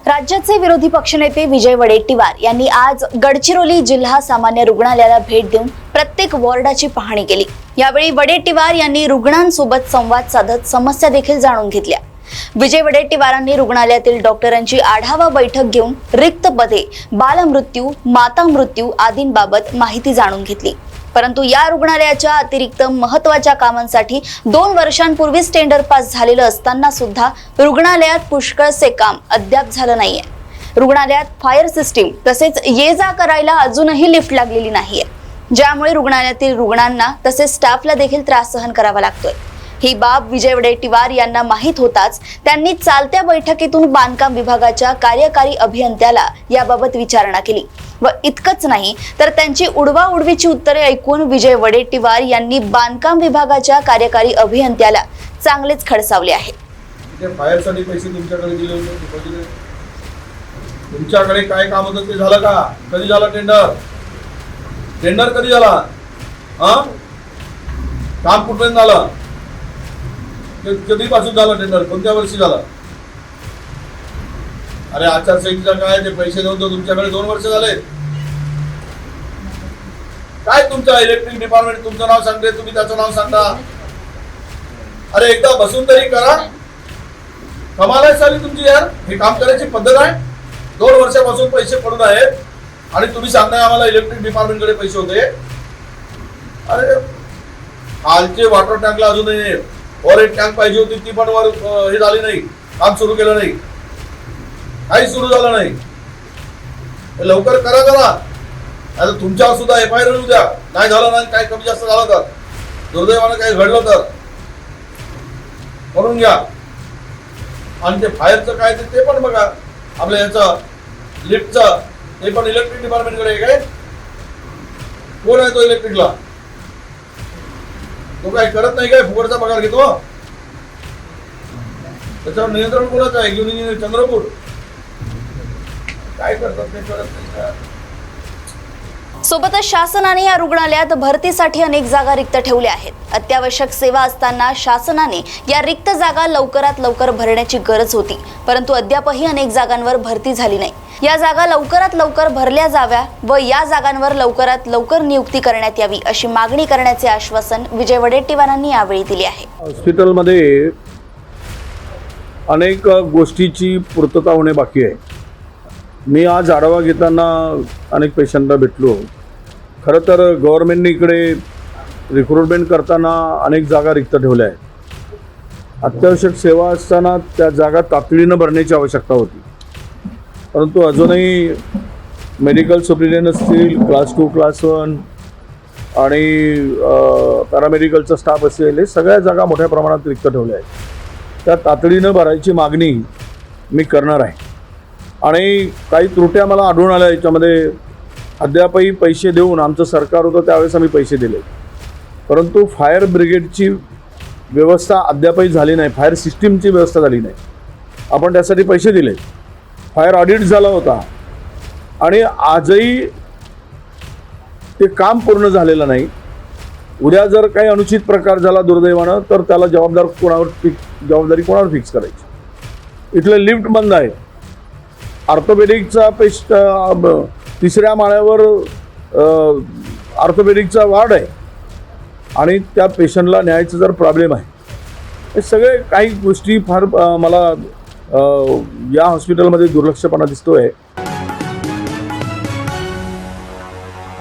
राज्याचे विरोधी पक्षनेते विजय वडेट्टीवार यांनी आज गडचिरोली जिल्हा सामान्य रुग्णालयाला भेट देऊन प्रत्येक वॉर्डाची पाहणी केली। यावेळी वडेट्टीवार यांनी रुग्णांसोबत संवाद साधत समस्या देखील जाणून घेतल्या। विजय वडेट्टीवारांनी रुग्णालयातील डॉक्टरांची आढावा बैठक घेऊन रिक्त पदे, बालमृत्यू, माता मृत्यू आदींबाबत माहिती जाणून घेतली। परंतु या रुग्णालयाच्या अतिरिक्त महत्त्वाच्या कामांसाठी 2 वर्षांपूर्वीच टेंडर पास झालेलं असताना सुद्धा रुग्णालयात पुष्कळसे काम अद्याप झालं नाहीये। रुग्णालयात फायर सिस्टीम तसेच ये-जा करायला अजूनही लिफ्ट लागलेली नाहीये, ज्यामुळे रुग्णालयातील रुग्णांना तसेच स्टाफला देखील त्रास सहन करावा लागतोय। ही बाब विजय वडेट्टीवार यांना माहीत होताच त्यांनी चालत्या बैठकीतून बांधकाम विभागाच्या कार्यकारी अभियंत्याला याबाबत विचारणा केली व इतकंच नाही तर त्यांची उडवाउडवीची उत्तरे ऐकून विजय वडेट्टीवार यांनी बांधकाम विभागाच्या कार्यकारी अभियंत्याला चांगलेच खडसावले आहे। फायरसाठी पैसे तुमच्याकडे दिले होते, तुमच्याकडे काय काम होतं ते झालं का? कधी झालं टेंडर कधी झाला? काम कुठपर्यंत झालं? कधीपासून झालं टेंडर? कोणत्या वर्षी झालं? अरे आचारसंहितेचा काय ते पैसे नव्हते तुमच्याकडे 2 वर्ष झाले। काय तुमचं इलेक्ट्रिक डिपार्टमेंट तुमचं नाव सांगते, तुम्ही त्याचं नाव सांगता। अरे एकदा बसून तरी करा। कमाल आहे साली तुमची यार, हे काम करायची पद्धत आहे। 2 वर्षापासून पैसे पडून आहेत आणि तुम्ही सांगताय आम्हाला इलेक्ट्रिक डिपार्टमेंट कडे पैसे होते। अरे हालचे वॉटर टँकला अजूनही एक टँक पाहिजे होती, ती पण वर हे झाली नाही, काम सुरू केलं नाही, काही सुरू झालं नाही। लवकर करा जरा, आता तुमच्यावर सुद्धा FIR होऊ द्या। नाही झालं नाही, काय कमी जास्त झालं तर, दुर्दैवानं काही घडलं तर करून घ्या। आणि ते फायरचं काय ते पण बघा, आपल्या याचं लिफ्टचं ते पण इलेक्ट्रिक डिपार्टमेंट कडे काय? कोण आहे तो इलेक्ट्रिकला? तो काय करत नाही काय? फुकटचा पगार घेतो? त्याच्यावर नियंत्रण कोणाचं आहे? घेऊन चंद्रपूर काय करतात ते करत नाही। सोबतच शासनाने या रुग्णालयात भरतीसाठी अनेक जागा रिक्त ठेवल्या आहेत। अत्यावश्यक सेवा असताना शासनाने या रिक्त जागा लवकरात लवकर भरण्याची गरज होती, परंतु अद्यापही अनेक जागांवर भरती झाली नाही। या जागा लवकरात लवकर भरल्या जाव्या व या जागांवर लवकरात लवकर नियुक्ती करण्यात यावी अशी मागणी करण्याचे आश्वासन विजय वडेट्टीवारांनी यावेळी दिले आहे। हॉस्पिटलमध्ये अनेक गोष्टीची पूर्तता होणे बाकी आहे। मी आज आढावा घेताना अनेक पेशंटला भेटलो। खरं तर गव्हर्नमेंटने इकडे रिक्रुटमेंट करताना अनेक जागा रिक्त ठेवल्या आहेत। अत्यावश्यक सेवा असताना त्या जागा तातडीनं भरण्याची आवश्यकता होती, परंतु अजूनही मेडिकल सुप्रिटेंडेंट असतील, क्लास 2, क्लास 1 आणि पॅरामेडिकलचा स्टाफ असेल, हे सगळ्या जागा मोठ्या प्रमाणात रिक्त ठेवल्या आहेत। त्या तातडीनं भरायची मागणी मी करणार आहे। आणि काही त्रुट्या मला आढळून आल्या याच्यामध्ये। अद्यापही पैसे देऊन, आमचं सरकार होतं त्यावेळेस आम्ही पैसे दिले, परंतु फायर ब्रिगेडची व्यवस्था अद्यापही झाली नाही, फायर सिस्टीमची व्यवस्था झाली नाही। आपण त्यासाठी पैसे दिले, फायर ऑडिट झाला होता आणि आजही ते काम पूर्ण झालेलं नाही। उद्या जर काही अनुचित प्रकार झाला दुर्दैवानं तर त्याला जबाबदारी कोणावर फिक्स करायची? इथलं लिफ्ट बंद आहे, ऑर्थोपेडिकचा तिसऱ्या माळ्यावर ऑर्थोपेडिकचा वार्ड आहे आणि त्या पेशंटला न्यायचा जर प्रॉब्लेम आहे, हे सगळे काही गोष्टी फार मला या हॉस्पिटलमध्ये दुर्लक्षपणा दिसतोय।